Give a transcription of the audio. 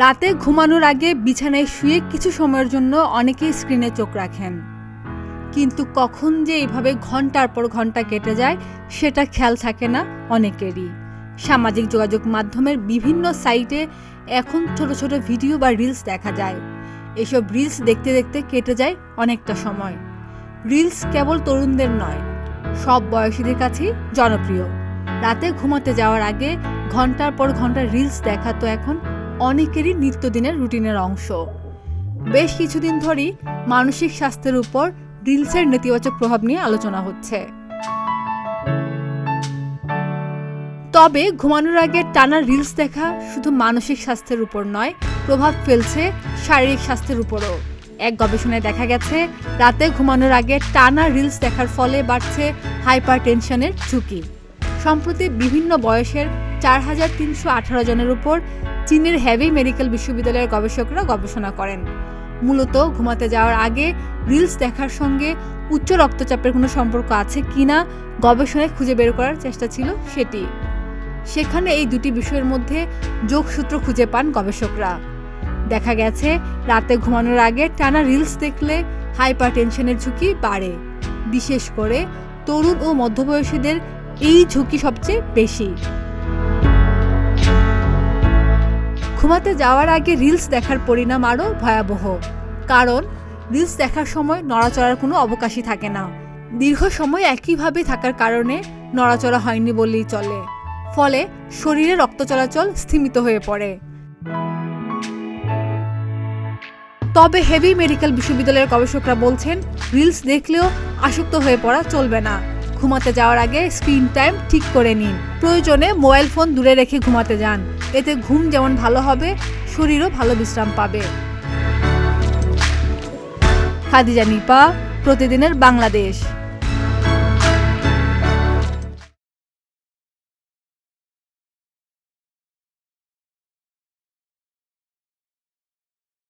রাতে ঘুমানোর আগে বিছানায় শুয়ে কিছু সময়ের জন্য অনেকেই স্ক্রিনে চোখ রাখেন, কিন্তু কখন যে এইভাবে ঘন্টার পর ঘন্টা কেটে যায় সেটা খেয়াল থাকে না অনেকেরই। সামাজিক যোগাযোগ মাধ্যমের বিভিন্ন সাইটে এখন ছোট ছোট ভিডিও বা রিলস দেখা যায়। এসব রিলস দেখতে দেখতে কেটে যায় অনেকটা সময়। রিলস কেবল তরুণদের নয়, সব বয়সীদের কাছেই জনপ্রিয়। রাতে ঘুমাতে যাওয়ার আগে ঘন্টার পর ঘন্টা রিলস দেখা তো এখন অনেকেরই নিত্যদিনের রুটিনের অংশ। বেশ কিছুদিন ধরেই মানসিক স্বাস্থ্যের উপর রিলসের নেতিবাচক প্রভাব নিয়ে আলোচনা হচ্ছে। তবে ঘুমানোর আগে টানা রিলস দেখা শুধু মানসিক স্বাস্থ্যের উপর নয়, প্রভাব ফেলছে শারীরিক স্বাস্থ্যের উপরও। এক গবেষণায় দেখা গেছে, রাতে ঘুমানোর আগে টানা রিলস দেখার ফলে বাড়ছে হাইপারটেনশনের ঝুঁকি। সম্প্রতি বিভিন্ন বয়সের ৪,৩১৮ জনের উপর চীনের হেভি মেডিকেল বিশ্ববিদ্যালয়ের গবেষকরা গবেষণা করেন। মূলত ঘুমাতে যাওয়ার আগে রিলস দেখার সঙ্গে উচ্চ রক্তচাপের কোনো সম্পর্ক আছে কিনা গবেষণায় খুঁজে বের করার চেষ্টা ছিল সেটি। সেখানে এই দুটি বিষয়ের মধ্যে যোগসূত্র খুঁজে পান গবেষকরা। দেখা গেছে, রাতে ঘুমানোর আগে টানা রিলস দেখলে হাইপারটেনশনের ঝুঁকি বাড়ে। বিশেষ করে তরুণ ও মধ্যবয়সীদের এই ঝুঁকি সবচেয়ে বেশি। ঘুমাতে যাওয়ার আগে রিলস দেখার পরিণাম আরও ভয়াবহ, কারণ রিলস দেখার সময় নড়াচড়ার কোনো অবকাশই থাকে না। দীর্ঘ সময় একইভাবে থাকার কারণে নড়াচড়া হয়নি বললেই চলে। ফলে শরীরে রক্ত চলাচল স্থিমিত হয়ে পড়ে। তবে হেভি মেডিকেল বিশ্ববিদ্যালয়ের গবেষকরা বলছেন, রিলস দেখলেও আসক্ত হয়ে পড়া চলবে না। ঘুমাতে যাওয়ার আগে স্ক্রিন টাইম ঠিক করে নিন। প্রয়োজনে মোবাইল ফোন দূরে রেখে ঘুমাতে যান। এতে ঘুম যেমন ভালো হবে, শরীরও ভালো বিশ্রাম পাবে। খাদিজা নিপা, প্রতিদিনের বাংলাদেশ।